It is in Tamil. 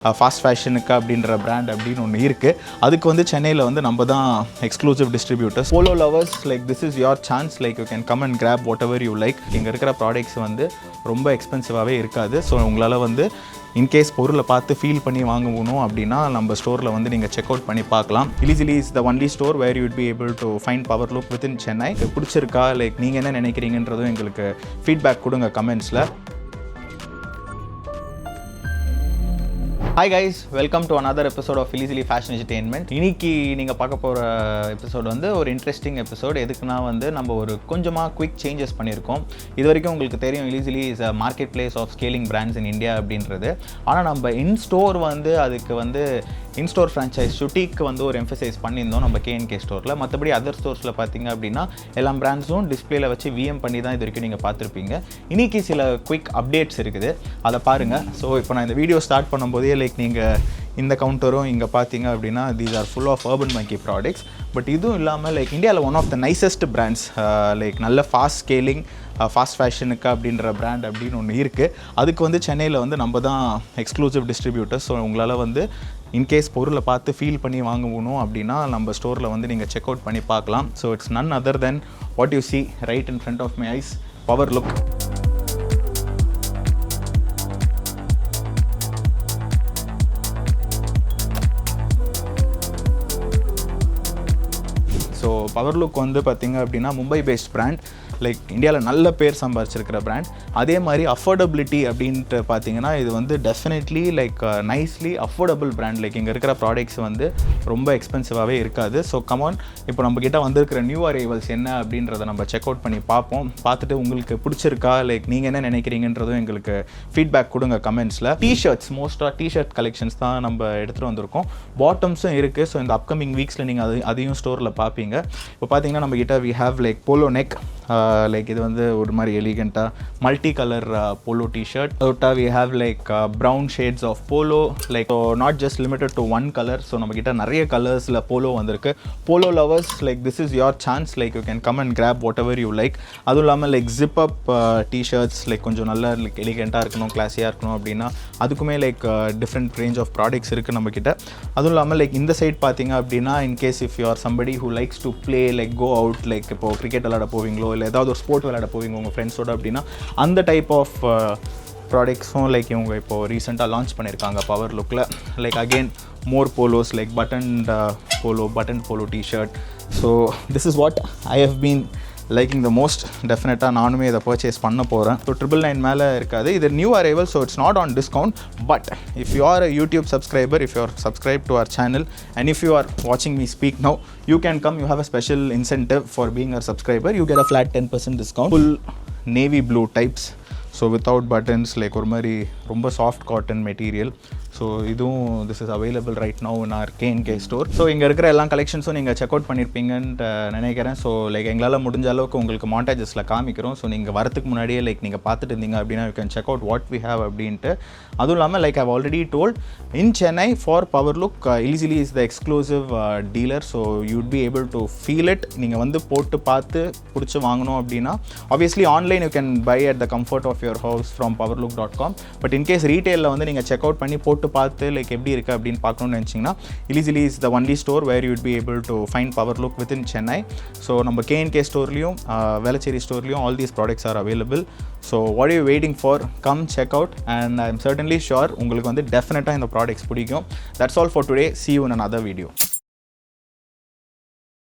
ஃபாஸ்ட் ஃபேஷனுக்கு அப்படின்ற பிராண்ட் அப்படின்னு ஒன்று இருக்குது. அதுக்கு வந்து சென்னையில் வந்து நம்ம தான் exclusive distributors. Polo lovers, like this is your chance, like you can come and grab whatever you like. இங்கே இருக்கிற ப்ராடக்ட்ஸ் வந்து ரொம்ப எக்ஸ்பென்சிவாகவே இருக்காது. ஸோ உங்களால் வந்து இன்கேஸ் பொருளை பார்த்து ஃபீல் பண்ணி வாங்கணும் அப்படின்னா நம்ம ஸ்டோரில் வந்து நீங்கள் செக் அவுட் பண்ணி பார்க்கலாம். Ilyzly is the only store where you would be able to find power look within Chennai. பிடிச்சிருக்கா, லைக் நீங்கள் என்ன நினைக்கிறீங்கன்றதும் எங்களுக்கு ஃபீட்பேக் கொடுங்க கமெண்ட்ஸில். Hi guys, welcome to another episode of Ilyzly Fashion Entertainment. இன்னைக்கு நீங்கள் பார்க்க போகிற எபிசோட் வந்து ஒரு இன்ட்ரெஸ்டிங் எபிசோட். எதுக்குன்னா வந்து நம்ம ஒரு கொஞ்சமாக குவிக் சேஞ்சஸ் பண்ணியிருக்கோம். இது வரைக்கும் உங்களுக்கு தெரியும் Ilyzly is a market place of scaling brands in India அப்படின்றது. ஆனால் நம்ம இன்ஸ்டோர் வந்து அதுக்கு வந்து இன்ஸ்டோர் ஃப்ரான்ச்சைஸ் ஷுட்டிக்கு வந்து ஒரு எம்ஃபசைஸ் பண்ணியிருந்தோம் நம்ம KNK ஸ்டோரில். மற்றபடி அதர் ஸ்டோர்ஸில் பார்த்தீங்க அப்படின்னா எல்லா பிராண்ட்ஸும் டிஸ்பிளேல வச்சு விஎம் பண்ணி தான் இது வரைக்கும் நீங்கள் பார்த்துருப்பீங்க. இன்றைக்கி சில குவிக் அப்டேட்ஸ் இருக்குது, அதை பாருங்கள். ஸோ இப்போ நான் இந்த வீடியோ ஸ்டார்ட் பண்ணும்போதே லைக் நீங்கள் இந்த கவுண்டரும் இங்கே பார்த்தீங்க அப்படின்னா these are full of urban monkey products. But இதுவும் இல்லாமல் லைக் இந்தியாவில் one of the nicest brands, like நல்ல ஃபாஸ்ட் ஸ்கேலிங் ஃபாஸ்ட் ஃபேஷனுக்கு அப்படின்ற பிராண்ட் அப்படின்னு ஒன்று இருக்குது. அதுக்கு வந்து சென்னையில் வந்து நம்ம தான் எக்ஸ்க்ளூசிவ் டிஸ்ட்ரிபியூட்டர்ஸ். ஸோ உங்களால் வந்து இன்கேஸ் பொருளை பார்த்து ஃபீல் பண்ணி வாங்கணும் அப்படின்னா நம்ம ஸ்டோரில் வந்து நீங்கள் செக் அவுட் பண்ணி பார்க்கலாம். So it's none other than what you see right in front of my eyes, power look. So power look வந்து பார்த்திங்க அப்படின்னா மும்பை பேஸ்ட் பிராண்ட், லைக் இந்தியாவில் நல்ல பேர் சம்பாரிச்சிருக்கிற பிராண்ட். அதே மாதிரி அஃபோர்டபிலிட்டி அப்படின்ட்டு பார்த்தீங்கன்னா இது வந்து definitely like nicely affordable brand. Like இங்கே இருக்கிற ப்ராடக்ட்ஸ் வந்து ரொம்ப எக்ஸ்பென்சிவாகவே இருக்காது. ஸோ கமான், இப்போ நம்மக்கிட்ட வந்திருக்கிற நியூ அரைவல்ஸ் என்ன அப்படின்றத நம்ம செக் அவுட் பண்ணி பார்ப்போம். பார்த்துட்டு உங்களுக்கு பிடிச்சிருக்கா, லைக் நீங்கள் என்ன நினைக்கிறீங்கன்றதும் எங்களுக்கு ஃபீட்பேக் கொடுங்க கமெண்ட்ஸில். டிஷர்ட்ஸ், மோஸ்ட்டாக டிஷர்ட் கலெக்ஷன்ஸ் தான் நம்ம எடுத்துகிட்டு வந்திருக்கோம். பாட்டம்ஸும் இருக்குது. ஸோ இந்த அப்கமிங் வீக்ஸில் நீங்கள் அதையும் ஸ்டோரில் பார்ப்பீங்க. இப்போ பார்த்தீங்கன்னா நம்மக்கிட்ட we have like polo neck, like இது வந்து ஒரு மாதிரி எலிகண்ட்டாக மல்டி கலர் போலோ டிஷர்ட். அதோட்டா we have like brown shades of polo, like not just limited to one colour. So நம்மக்கிட்ட நிறைய கலர்ஸில் போலோ வந்திருக்கு. Polo lovers, like this is your chance, like you can come and grab whatever you like. அதுவும் இல்லாமல் like zip up t-shirts, like கொஞ்சம் நல்லா லைக் எலிகண்ட்டாக இருக்கணும், கிளாஸியாக இருக்கணும் அப்படின்னா அதுக்குமே like different range of products இருக்குது நம்மக்கிட்ட. அதுவும் இல்லாமல் லைக் இந்த சைட் பார்த்தீங்க அப்படின்னா in case if you are somebody who likes to play, like go out, like இப்போ கிரிக்கெட் விளையாட போவீங்களோ இல்லை ஏதாவது ஒரு ஸ்போர்ட் விளையாட போவீங்க உங்கள் ஃப்ரெண்ட்ஸோட அப்படின்னா அந்த டைப் ஆஃப் ப்ராடக்ட்ஸும் லைக் இவங்க இப்போது ரீசெண்டாக லான்ச் பண்ணியிருக்காங்க பவர் லுக்கில். Like again more polos, like button polo t shirt. So this is what I have been liking the most. டெஃபினட்டாக நானுமே இதை பர்ச்சேஸ் பண்ண போகிறேன். ஸோ 999 மேலே இருக்காது, இது new arrival. So it's not on discount. But if you R a YouTube subscriber, if you are subscribed to our channel and if you are watching me speak now, you can come, you have a special incentive for being a subscriber. You get a flat 10% discount. Full navy blue types, so without buttons, like ஒரு மாதிரி ரொம்ப சாஃப்ட் காட்டன் மெட்டீரியல். ஸோ இதுவும் this is available right now in our KNK store. So இங்கே இருக்கிற எல்லா கலெக்ஷன்ஸும் நீங்கள் செக் அவுட் பண்ணியிருப்பீங்கன்னு நினைக்கிறேன். ஸோ லைக் எங்களால் முடிஞ்ச அளவுக்கு உங்களுக்கு மாண்டேஜஸில் காமிக்கிறோம். ஸோ நீங்கள் வரத்துக்கு முன்னாடியே லைக் நீங்கள் பார்த்துட்டு இருந்தீங்க அப்படின்னா you can check out what we have அப்படின்ட்டு. அதுவும் இல்லாமல் like I've already told in Chennai for Powerlook Ilyzly is the exclusive dealer. So you'd be able to feel it. நீங்கள் வந்து போட்டு பார்த்து பிடிச்சி வாங்கணும் அப்படின்னா obviously online you can buy at the comfort of your house from powerlook.com. But in case ரீட்டெயிலில் வந்து நீங்கள் செக் அவுட் பண்ணி போட்டு பார்த்து லைக் எப்படி இருக்குது அப்படின்னு பார்க்கணும்னு நினச்சிங்கன்னா Ilyzly is the only store where you would be able to find power look within Chennai. So நம்ம KNK ஸ்டோர்லையும் Velachery ஸ்டோர்லையும் all these products are available. So what are you waiting for? Come check out and I'm certainly sure உங்களுக்கு வந்து டெஃபினட்டாக இந்த ப்ராடக்ட்ஸ் பிடிக்கும். That's all for today. See you in another video.